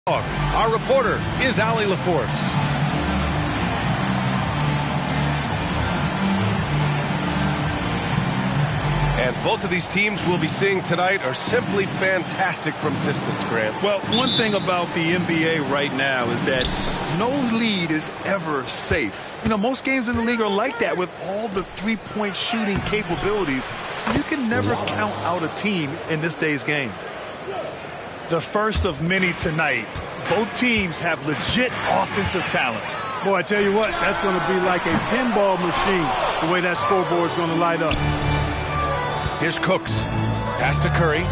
Our reporter is Allie LaForce. And both of these teams we'll be seeing tonight are simply fantastic from distance, Grant. Well, one thing about the NBA right now is that no lead is ever safe. You know, most games in the league are like that with all the three-point shooting capabilities. So you can never count out a team in this day's game. The first of many tonight. Both teams have legit offensive talent. Boy, I tell you what, that's going to be like a pinball machine, the way that scoreboard's going to light up. Here's Cooks. Pass to Curry.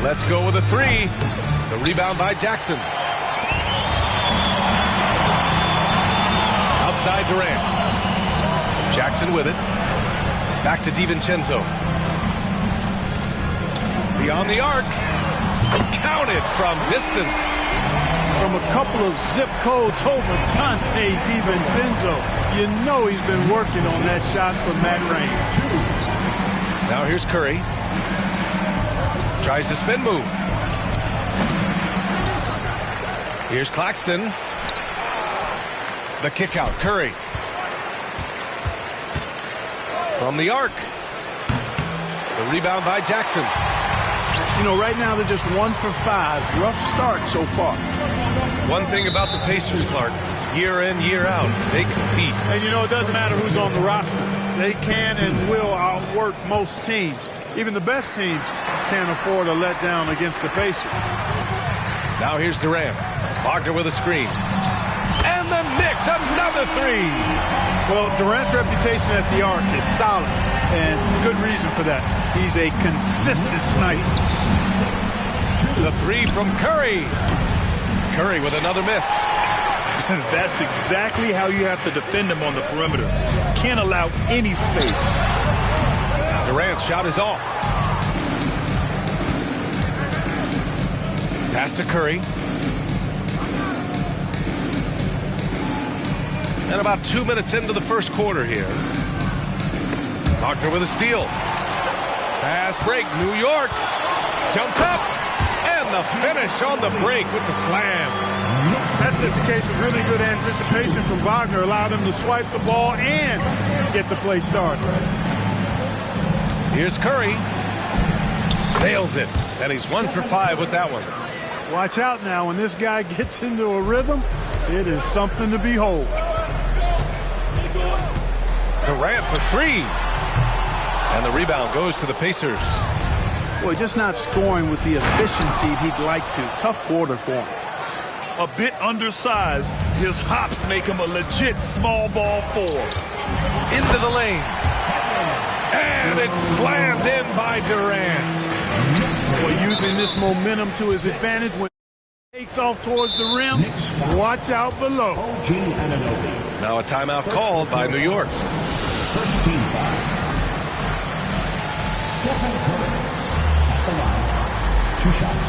Let's go with a three. The rebound by Jackson. Outside Durant. Jackson with it. Back to DiVincenzo. Beyond the arc. Counted from distance. From a couple of zip codes over Donte DiVincenzo. You know he's been working on that shot from that range. Now here's Curry. Tries to spin move. Here's Claxton. The kick out. Curry. From the arc. The rebound by Jackson. You know, right now they're just 1 for 5. Rough start so far. One thing about the Pacers, Clark, year in, year out, they compete. And you know, it doesn't matter who's on the roster. They can and will outwork most teams. Even the best teams can't afford a letdown against the Pacers. Now here's Durant. Wagner with a screen. And the Knicks, another three. Well, Durant's reputation at the arc is solid, and good reason for that. He's a consistent sniper. The three from Curry. Curry with another miss. That's exactly how you have to defend him on the perimeter. Can't allow any space. Durant's shot is off. Pass to Curry. And about 2 minutes into the first quarter here. Wagner with a steal. Fast break. New York. Jumps up. And the finish on the break with the slam. That's just a case of really good anticipation from Wagner. Allowed him to swipe the ball and get the play started. Here's Curry. Nails it. And he's 1 for 5 with that one. Watch out now. When this guy gets into a rhythm, it is something to behold. Durant for three. And the rebound goes to the Pacers. Boy, just not scoring with the efficiency he'd like to. Tough quarter for him. A bit undersized, his hops make him a legit small ball forward. Into the lane. And it's slammed in by Durant. Boy, using this momentum to his advantage when he takes off towards the rim. Watch out below. Now a timeout called by New York. First team foul. Stephen Curry at the line. 2 shots.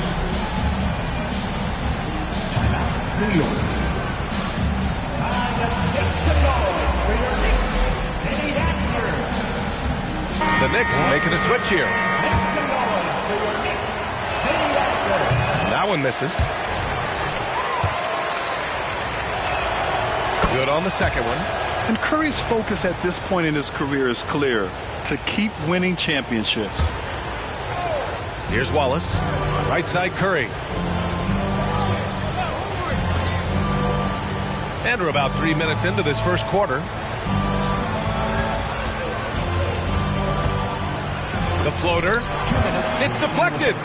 Timeout, New York. The Knicks making a switch here. That one misses. Good on the second one. And Curry's focus at this point in his career is clear: to keep winning championships. Here's Wallace. Right side Curry. And we're about 3 minutes into this first quarter. The floater. It's deflected.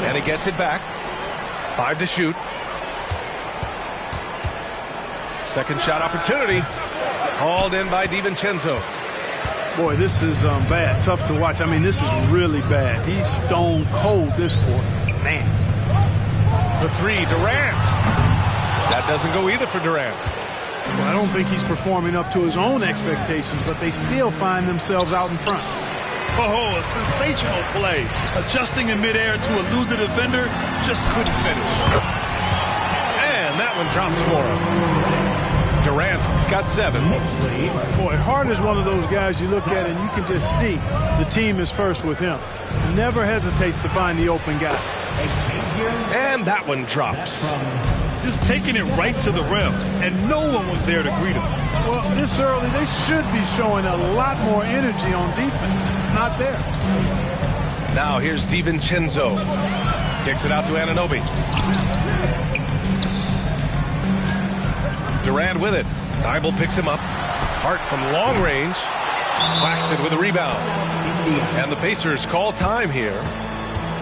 And he gets it back. 5 to shoot. Second shot opportunity. Called in by DiVincenzo. Boy, this is bad. Tough to watch. I mean, this is really bad. He's stone cold this quarter. Man. For three, Durant. That doesn't go either for Durant. Well, I don't think he's performing up to his own expectations, but they still find themselves out in front. Oh, a sensational play. Adjusting in midair to elude the defender, just couldn't finish. And that one drops for him. Durant's got 7. Boy, Harden is one of those guys you look at and you can just see the team is first with him. Never hesitates to find the open guy. And that one drops. just taking it right to the rim, and no one was there to greet him. Well, this early, they should be showing a lot more energy on defense. It's not there. Now here's DiVincenzo. Kicks it out to Anunoby. Durant with it. Thibault picks him up. Hart from long range. Claxton with a rebound. And the Pacers call time here.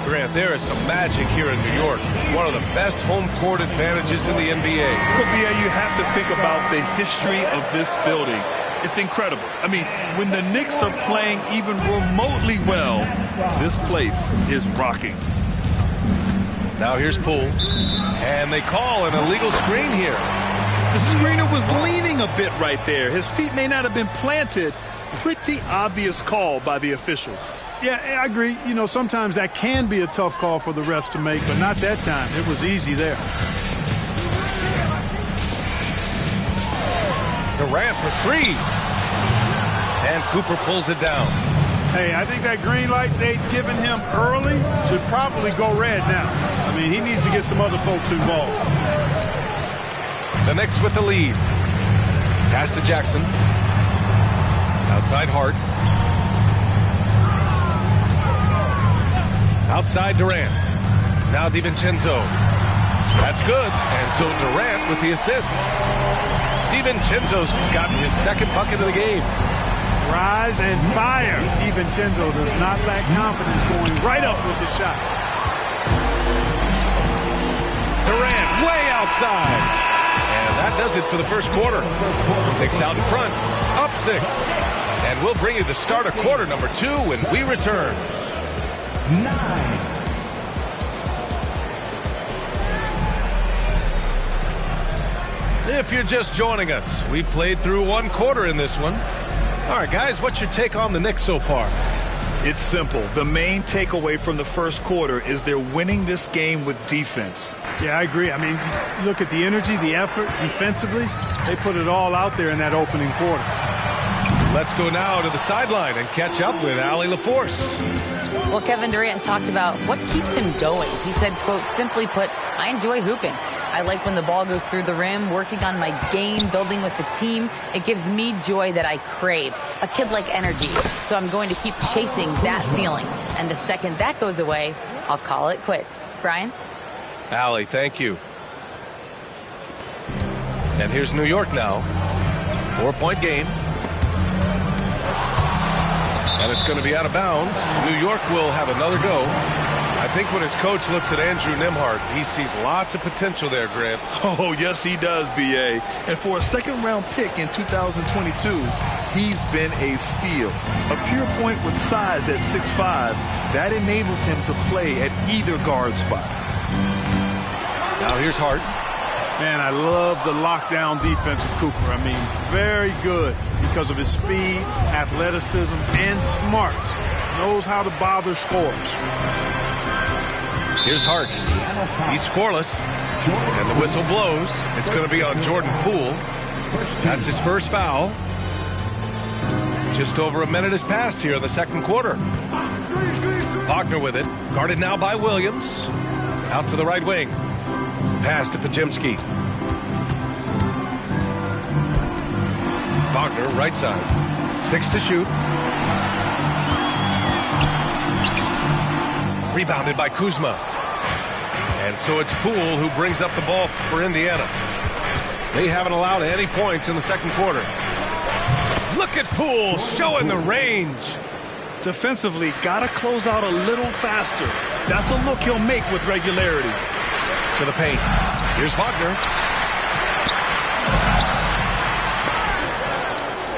Grant, there is some magic here in New York. One of the best home court advantages in the NBA. But, BA, you have to think about the history of this building. It's incredible. I mean, when the Knicks are playing even remotely well, this place is rocking. Now here's Poole. And they call an illegal screen here. The screener was leaning a bit right there. His feet may not have been planted. Pretty obvious call by the officials. Yeah, I agree. You know, sometimes that can be a tough call for the refs to make, but not that time. It was easy there. Durant for three. And Cooper pulls it down. Hey, I think that green light they'd given him early should probably go red now. I mean, he needs to get some other folks involved. The Knicks with the lead. Pass to Jackson. Outside Hart. Outside Durant. Now DiVincenzo. That's good. And so Durant with the assist. DiVincenzo's gotten his second bucket of the game. Rise and fire. DiVincenzo does not lack confidence going right up with the shot. Durant way outside. And that does it for the first quarter. Knicks out in front. Up 6. And we'll bring you the start of quarter number 2 when we return. 9. If you're just joining us, we played through one quarter in this one. All right, guys, what's your take on the Knicks so far? It's simple. The main takeaway from the first quarter is they're winning this game with defense. Yeah, I agree. I mean, look at the energy, the effort defensively. They put it all out there in that opening quarter. Let's go now to the sideline and catch up with Allie LaForce. Well, Kevin Durant talked about what keeps him going. He said, quote, simply put, I enjoy hooping. I like when the ball goes through the rim, working on my game, building with the team. It gives me joy that I crave, a kid-like energy. So I'm going to keep chasing that feeling. And the second that goes away, I'll call it quits. Brian? Allie, thank you. And here's New York now. 4-point game. And it's going to be out of bounds. New York will have another go. I think when his coach looks at Andrew Nembhard, he sees lots of potential there, Grant. Oh, yes, he does, B.A. And for a second-round pick in 2022, he's been a steal. A pure point with size at 6'5", that enables him to play at either guard spot. Now here's Hart. Man, I love the lockdown defense of Cooper. I mean, very good because of his speed, athleticism, and smarts. Knows how to bother scorers. Here's Hart. He's scoreless. And the whistle blows. It's going to be on Jordan Poole. That's his first foul. Just over a minute has passed here in the second quarter. Wagner with it. Guarded now by Williams. Out to the right wing. Pass to Podziemski. Wagner, right side. 6 to shoot. Rebounded by Kuzma. And so it's Poole who brings up the ball for Indiana. They haven't allowed any points in the second quarter. Look at Poole showing the range. Defensively, got to close out a little faster. That's a look he'll make with regularity. To the paint. Here's Wagner.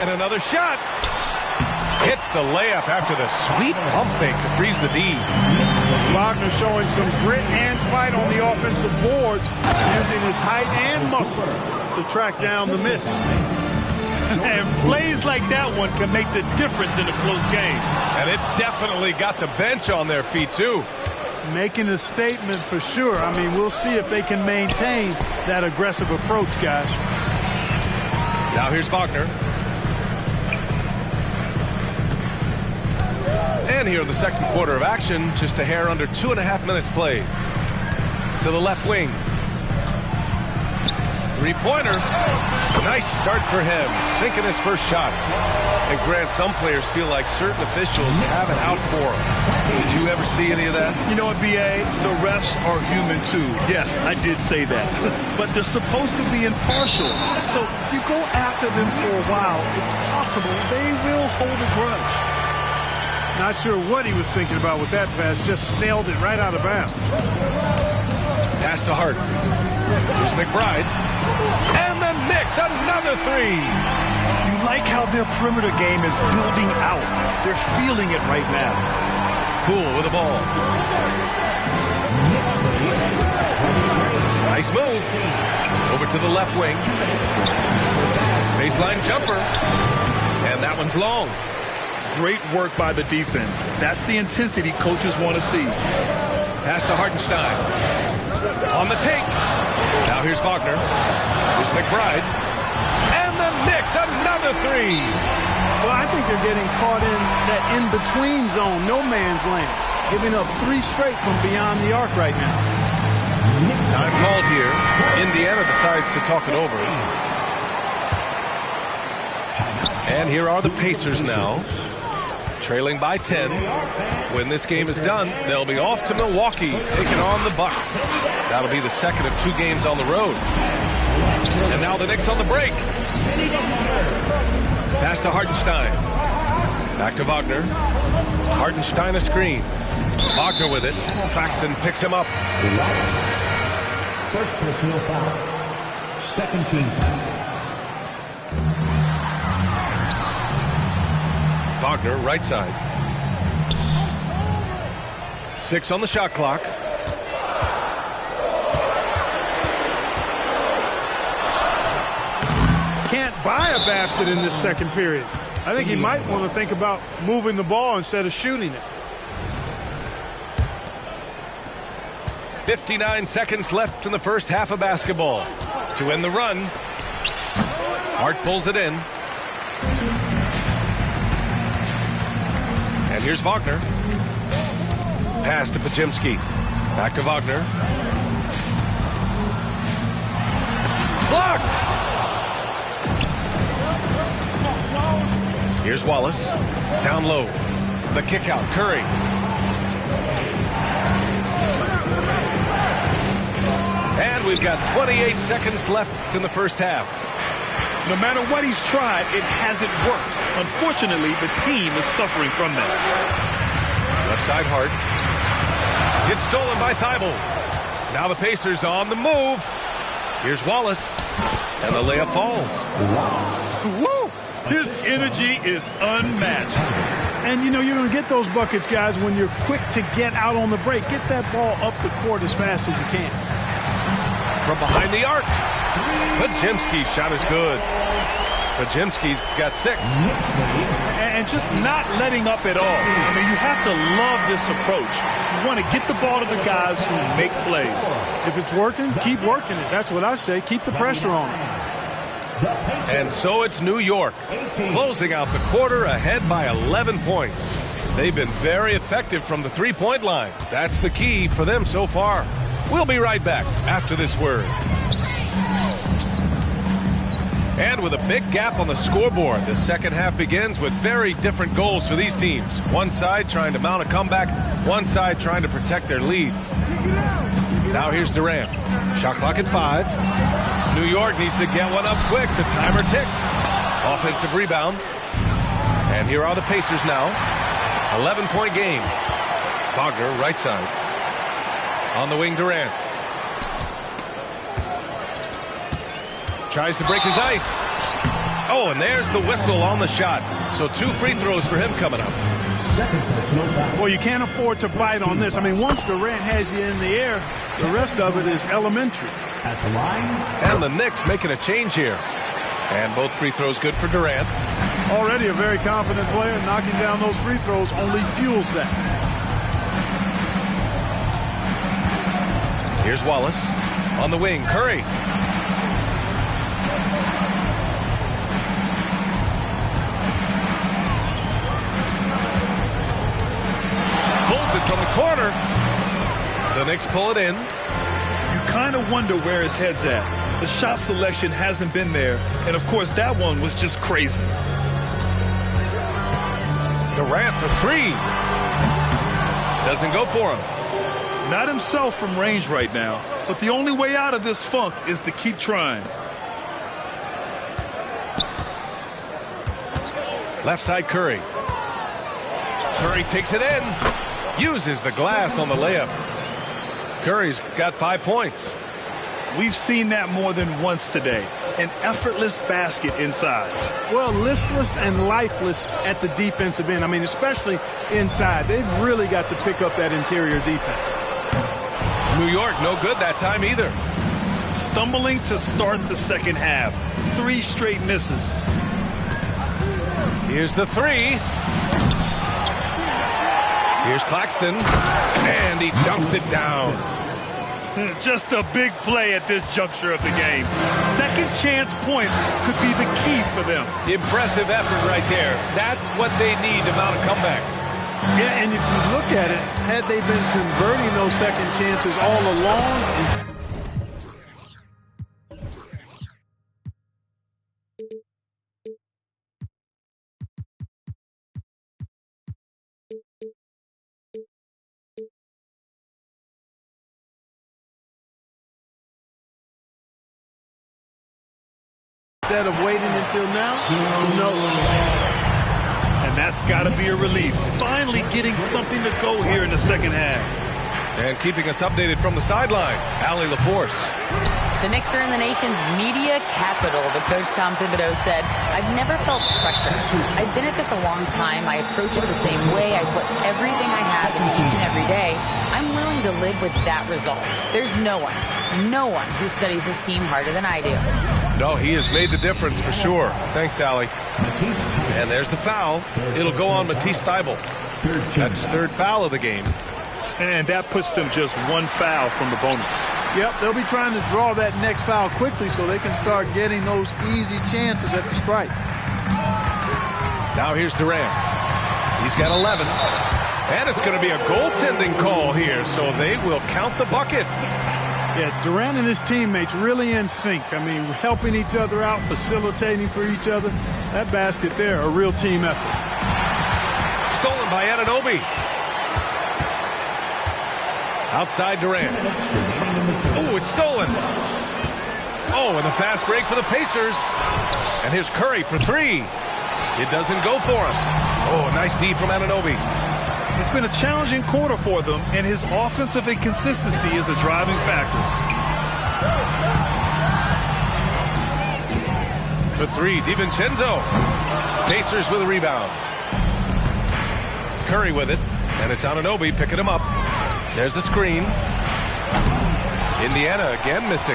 And another shot. Hits the layup after the sweet pump fake to freeze the D. Wagner showing some grit and fight on the offensive boards, using his height and muscle to track down the miss. And plays like that one can make the difference in a close game. And it definitely got the bench on their feet, too. Making a statement for sure. I mean, we'll see if they can maintain that aggressive approach, guys. Now here's Wagner. And here in the second quarter of action, just a hair under 2.5 minutes played. To the left wing. Three-pointer. Nice start for him, sinking his first shot. And Grant, some players feel like certain officials have it out for them. Did you ever see any of that? You know what, B.A.? The refs are human too. Yes, I did say that. But they're supposed to be impartial. So you go after them for a while, it's possible they will hold a grudge. Not sure what he was thinking about with that pass. Just sailed it right out of bounds. Pass to Hart. Here's McBride. And the Knicks, another three. You like how their perimeter game is building out. They're feeling it right now. Poole with the ball. Nice move. Over to the left wing. Baseline jumper. And that one's long. Great work by the defense. That's the intensity coaches want to see. Pass to Hartenstein. On the take. Now here's Wagner. Here's McBride. And the Knicks, another three. Well, I think they're getting caught in that in-between zone, no man's land. Giving up three straight from beyond the arc right now. Time called here. Indiana decides to talk it over. And here are the Pacers now, trailing by 10. When this game is done, they'll be off to Milwaukee, taking on the Bucks. That'll be the second of 2 games on the road. And now the Knicks on the break. Pass to Hartenstein. Back to Wagner. Hartenstein a screen. Wagner with it. Claxton picks him up. First personal foul. Second team foul. Wagner, right side. 6 on the shot clock. Can't buy a basket in this second period. I think he might want to think about moving the ball instead of shooting it. 59 seconds left in the first half of basketball. To end the run, Hart pulls it in. And here's Wagner. Pass to Podziemski. Back to Wagner. Blocked! Here's Wallace. Down low. The kick out. Curry. And we've got 28 seconds left in the first half. No matter what he's tried, it hasn't worked. Unfortunately, the team is suffering from that. Left side Hart. Gets stolen by Thibault. Now the Pacers on the move. Here's Wallace. And the layup falls. Woo! His energy is unmatched. And, you know, you're going to get those buckets, guys, when you're quick to get out on the break. Get that ball up the court as fast as you can. From behind the arc. Podziemski's shot is good. Podziemski's got 6. And just not letting up at all. I mean, you have to love this approach. You want to get the ball to the guys who make plays. If it's working, keep working it. That's what I say. Keep the pressure on it. And so it's New York, closing out the quarter ahead by 11 points. They've been very effective from the three-point line. That's the key for them so far. We'll be right back after this word. And with a big gap on the scoreboard, the second half begins with very different goals for these teams. One side trying to mount a comeback, one side trying to protect their lead. Now here's Durant. Shot clock at 5. New York needs to get one up quick. The timer ticks. Offensive rebound. And here are the Pacers now. 11-point game. Wagner, right side. On the wing, Durant. Tries to break his ice. Oh, and there's the whistle on the shot. So 2 free throws for him coming up. Well, you can't afford to bite on this. I mean, once Durant has you in the air, the rest of it is elementary. At the line. And the Knicks making a change here. And both free throws good for Durant. Already a very confident player. Knocking down those free throws only fuels that. Here's Wallace. On the wing, Curry. Pulls it from the corner. The Knicks pull it in. You kind of wonder where his head's at. The shot selection hasn't been there. And, of course, that one was just crazy. Durant for three. Doesn't go for him. Not himself from range right now, but the only way out of this funk is to keep trying. Left side Curry. Curry takes it in. Uses the glass on the layup. Curry's got 5 points. We've seen that more than once today. An effortless basket inside. Well, listless and lifeless at the defensive end. I mean, especially inside. They've really got to pick up that interior defense. New York no good that time either. Stumbling to start the second half. 3 straight misses. Here's the three. Here's Claxton. And he dunks it down. Just a big play at this juncture of the game. Second chance points could be the key for them. Impressive effort right there. That's what they need to mount a comeback. Yeah, and if you look at it, had they been converting those second chances all along, instead of waiting until now, no. And that's got to be a relief. Finally getting something to go here in the second half. And keeping us updated from the sideline, Allie LaForce. The Knicks are in the nation's media capital, but Coach Tom Thibodeau said, I've never felt pressure. I've been at this a long time. I approach it the same way. I put everything I have in each and every day. I'm willing to live with that result. There's no one who studies this team harder than I do. No, he has made the difference for sure. Thanks, Allie. And there's the foul. It'll go on Matisse Thybulle. That's his 3rd foul of the game. And that puts them just 1 foul from the bonus. Yep, they'll be trying to draw that next foul quickly so they can start getting those easy chances at the stripe. Now here's Durant. He's got 11. And it's going to be a goaltending call here, so they will count the bucket. Yeah, Durant and his teammates really in sync. I mean, helping each other out, facilitating for each other. That basket there, a real team effort. Stolen by Anunoby. Outside Durant. Oh, it's stolen. Oh, and a fast break for the Pacers. And here's Curry for 3. It doesn't go for him. Oh, nice D from Anunoby. It's been a challenging quarter for them, and his offensive inconsistency is a driving factor. For 3, DiVincenzo. Pacers with a rebound. Curry with it, and it's Anunoby picking him up. There's a screen. Indiana again missing.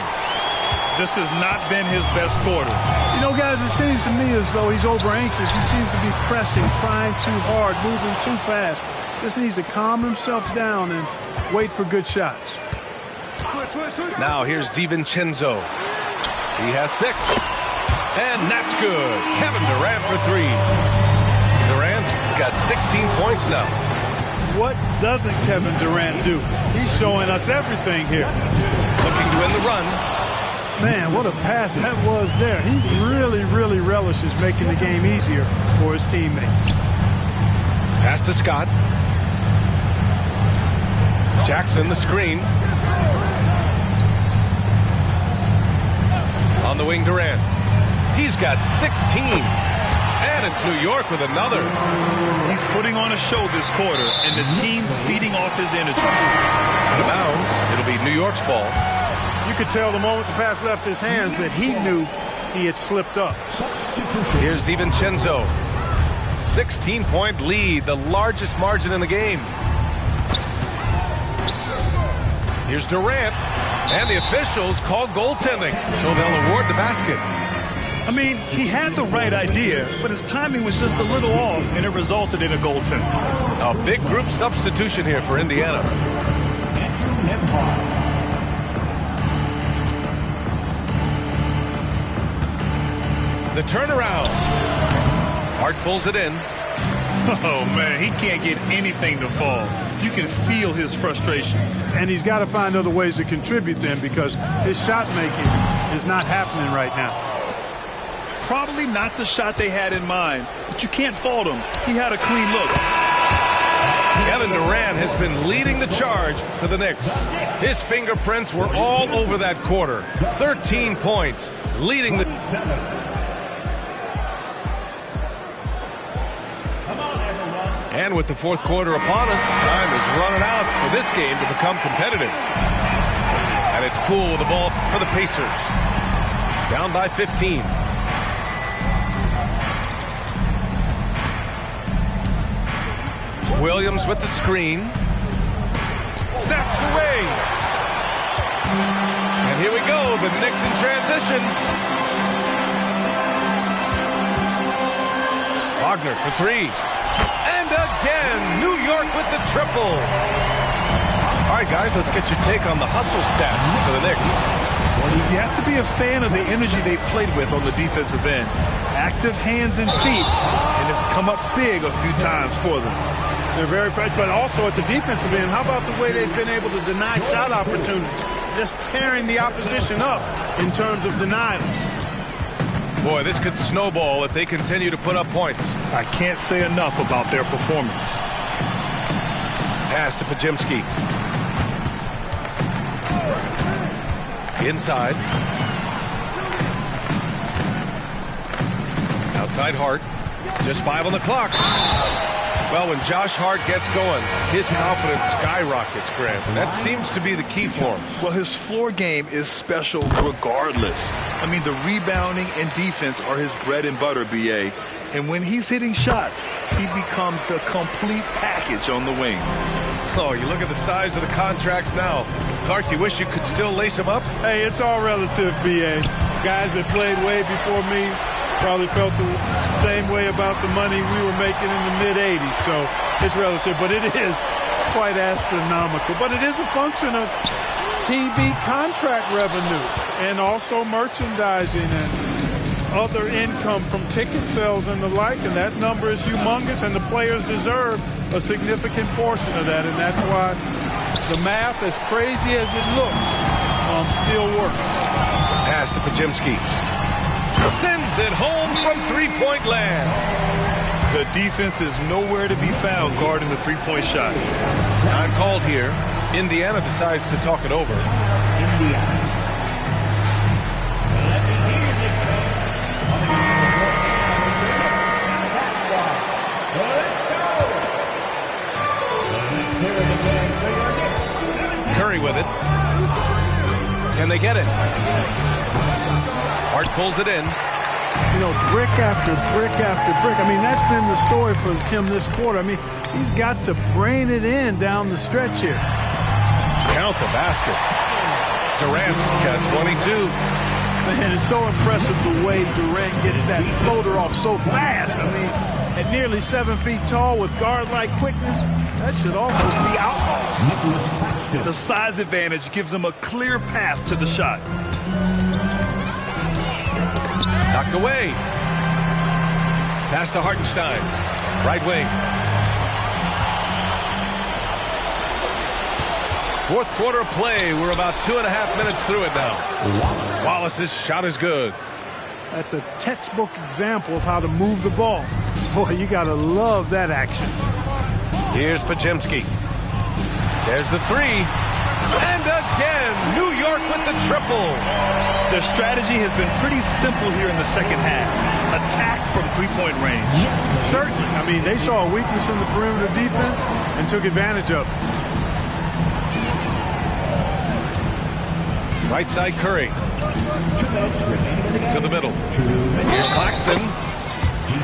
This has not been his best quarter. You know, guys, it seems to me as though he's over-anxious. He seems to be pressing, trying too hard, moving too fast. Just needs to calm himself down and wait for good shots. Now here's DiVincenzo. He has 6. And that's good. Kevin Durant for 3. Durant's got 16 points now. What doesn't Kevin Durant do? He's showing us everything here. Looking to win the run. Man, what a pass that was there. He really, really relishes making the game easier for his teammates. Pass to Scott. Jackson, the screen. On the wing, Durant. He's got 16. And it's New York with another. He's putting on a show this quarter, and the team's feeding off his energy. Out of bounds. It'll be New York's ball. You could tell the moment the pass left his hands that he knew he had slipped up. Here's DiVincenzo. 16-point lead, the largest margin in the game. Here's Durant. And the officials call goaltending, so they'll award the basket. I mean, he had the right idea, but his timing was just a little off, and it resulted in a goaltend. A big group substitution here for Indiana. The turnaround. Hart pulls it in. Oh, man, he can't get anything to fall. You can feel his frustration. And he's got to find other ways to contribute then, because his shot making is not happening right now. Probably not the shot they had in mind, but you can't fault him. He had a clean look. Kevin Durant has been leading the charge for the Knicks. His fingerprints were all over that quarter. 13 points, leading the... And with the fourth quarter upon us, time is running out for this game to become competitive. And it's Poole with the ball for the Pacers. Down by 15. Williams with the screen. Snatched away. And here we go, the Knicks in transition. Wagner for three. And again, New York with the triple. All right, guys, let's get your take on the hustle stats for the Knicks. You have to be a fan of the energy they've played with on the defensive end. Active hands and feet, and it's come up big a few times for them. They're very fresh, but also at the defensive end, how about the way they've been able to deny shot opportunities? Just tearing the opposition up in terms of denials. Boy, this could snowball if they continue to put up points. I can't say enough about their performance. Pass to Podziemski. Inside. Outside Hart. Just 5 on the clock. Well, when Josh Hart gets going, his confidence skyrockets, Grant. That seems to be the key for him. Well, his floor game is special regardless. I mean, the rebounding and defense are his bread and butter, B.A. And when he's hitting shots, he becomes the complete package on the wing. Oh, you look at the size of the contracts now. Clark, you wish you could still lace him up? Hey, it's all relative, B.A. Guys that played way before me probably felt the same way about the money we were making in the mid-'80s. So it's relative, but it is quite astronomical. But it is a function of TV contract revenue and also merchandising and other income from ticket sales and the like. And that number is humongous, and the players deserve a significant portion of that. And that's why the math, as crazy as it looks, still works. Pass to Podziemski. Sends it home from three-point land. The defense is nowhere to be found guarding the three-point shot. Time called here. Indiana decides to talk it over. Indiana. Curry with it. Can they get it? Hart pulls it in. You know, brick after brick after brick. I mean, that's been the story for him this quarter. I mean, he's got to brain it in down the stretch here. Count the basket. Durant's got 22. Man, it's so impressive the way Durant gets that floater off so fast. I mean, at nearly 7 feet tall with guard-like quickness, that should almost be outlawed. The size advantage gives him a clear path to the shot. Knocked away. Pass to Hartenstein. Right wing. Fourth quarter play. We're about 2.5 minutes through it now. Wallace's shot is good. That's a textbook example of how to move the ball. Boy, you got to love that action. Here's Podziemski. There's the three. And again, New York with the triple. Their strategy has been pretty simple here in the second half. Attack from three-point range. Certainly. I mean, they saw a weakness in the perimeter defense and took advantage of it. Right side Curry. To the middle. Here's Claxton.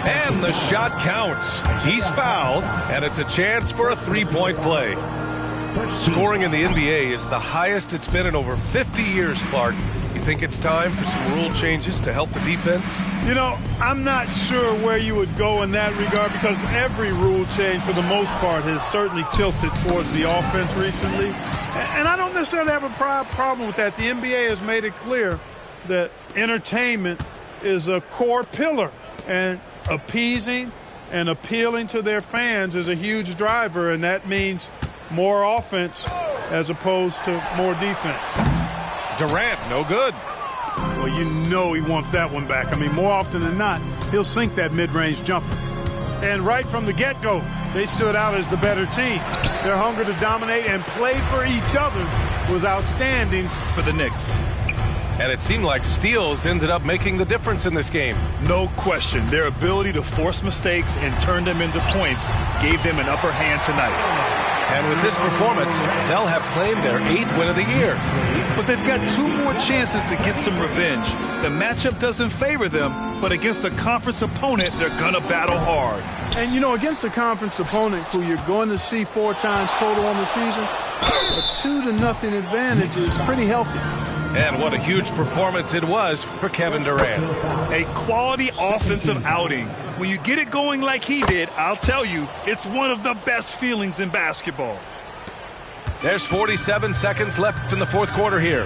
And the shot counts. He's fouled, and it's a chance for a three-point play. Scoring in the NBA is the highest it's been in over 50 years, Clark. You think it's time for some rule changes to help the defense? You know, I'm not sure where you would go in that regard, because every rule change, for the most part, has certainly tilted towards the offense recently. And I don't necessarily have a problem with that. The NBA has made it clear that entertainment is a core pillar, and appeasing and appealing to their fans is a huge driver, and that means more offense as opposed to more defense. Durant, no good. Well, you know he wants that one back. I mean, more often than not, he'll sink that mid-range jumper. And right from the get-go, they stood out as the better team. Their hunger to dominate and play for each other was outstanding For the Knicks. And it seemed like steals ended up making the difference in this game. No question. Their ability to force mistakes and turn them into points gave them an upper hand tonight. And with this performance, they'll have claimed their 8th win of the year. But they've got 2 more chances to get some revenge. The matchup doesn't favor them, but against a conference opponent, they're going to battle hard. And, you know, against a conference opponent who you're going to see 4 times total on the season, a 2-0 advantage is pretty healthy. And what a huge performance it was for Kevin Durant. A quality offensive outing. When you get it going like he did, I'll tell you, it's one of the best feelings in basketball. There's 47 seconds left in the 4th quarter here.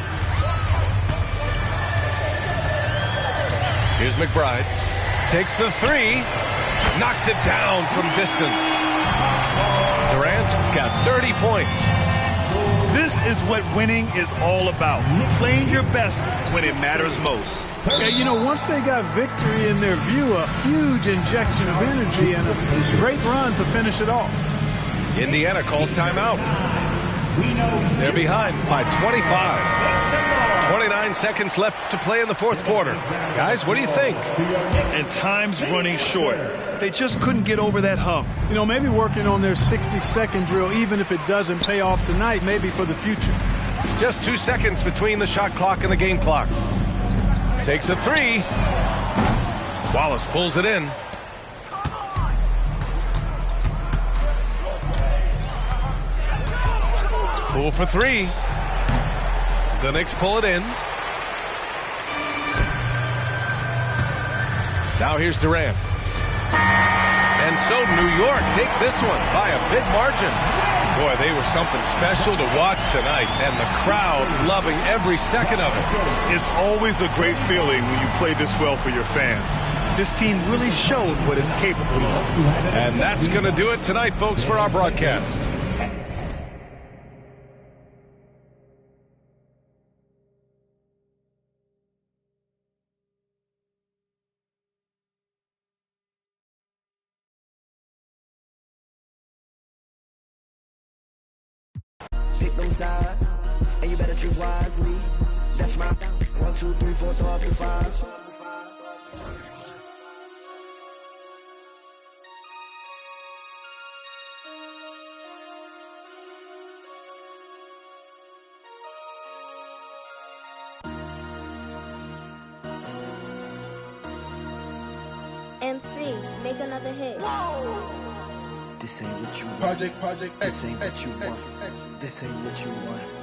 Here's McBride. Takes the 3. Knocks it down from distance. Durant's got 30 points. This is what winning is all about. Playing your best when it matters most. Yeah, you know, once they got victory in their view, a huge injection of energy and a great run to finish it off. Indiana calls timeout. They're behind by 25. 29 seconds left to play in the 4th quarter. Guys, what do you think? And time's running short. They just couldn't get over that hump. You know, maybe working on their 60-second drill, even if it doesn't pay off tonight, maybe for the future. Just 2 seconds between the shot clock and the game clock. Takes a 3. Wallace pulls it in. Pull for 3. The Knicks pull it in. Now here's Durant. And so New York takes this one by a big margin. Boy, they were something special to watch tonight, and the crowd loving every second of it. It's always a great feeling when you play this well for your fans. This team really showed what it's capable of. And that's going to do it tonight, folks, for our broadcast. Pick them sides, and you better choose wisely. That's my 1, 2, 3, 4, throw up to 5. MC, make another hit. This ain't what you want. Project This X, ain't what X, you X, want. X. This ain't what you want.